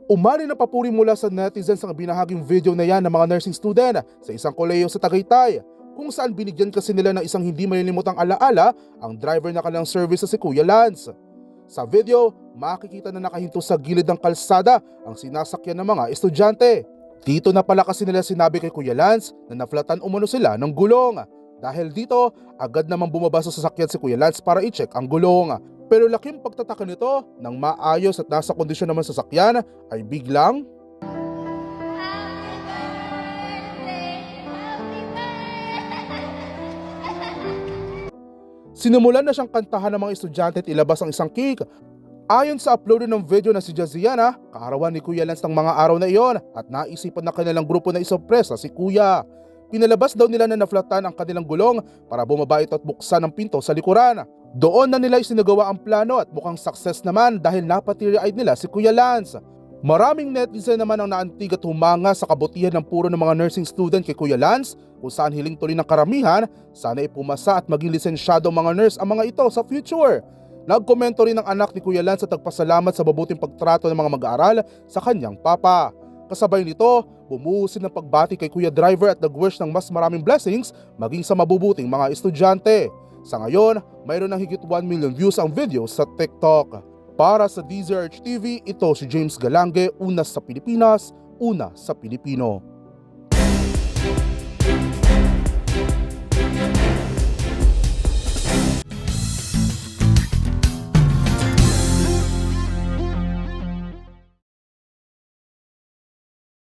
Umani na papuri mula sa netizens ang binahaging video na yan ng mga nursing student sa isang kolehiyo sa Tagaytay, kung saan binigyan kasi nila ng isang hindi malilimutang alaala ang driver na kanilang service sa si Kuya Lance. Sa video, makikita na nakahinto sa gilid ng kalsada ang sinasakyan ng mga estudyante. Dito na pala kasi nila sinabi kay Kuya Lance na naflatan umano sila ng gulong. Dahil dito, agad namang bumaba sa sasakyan si Kuya Lance para i-check ang gulong. Pero laking pagtataka nito, nang maayos at nasa kondisyon naman sasakyan, ay biglang sinimulan na siyang kantahan ng mga estudyante at ilabas ang isang cake. Ayon sa upload ng video na si Jaziana, kaarawan ni Kuya Lance ng mga araw na iyon at naisipan na kanilang grupo na isorpresa si Kuya. Pinalabas daw nila na naflatan ang kanilang gulong para bumaba ito at buksan ang pinto sa likuran. Doon na nila isinagawa ang plano at mukhang success naman dahil napatiri-eyed nila si Kuya Lance. Maraming netizen naman ang naantig at humanga sa kabutihan ng puro ng mga nursing student kay Kuya Lance, kung saan hiling tuloy ng karamihan sana ipumasa at maging lisensyado mga nurse ang mga ito sa future. Nagkomento rin ang anak ni Kuya Lance at nagpasalamat sa mabuting pagtrato ng mga mag-aaral sa kanyang papa. Kasabay nito, bumuhusin ng pagbati kay Kuya Driver at nag-wish ng mas maraming blessings maging sa mabubuting mga estudyante. Sa ngayon, mayroon ng higit 1 million views ang video sa TikTok. Para sa DZRH TV, ito si James Galange, una sa Pilipinas, una sa Pilipino.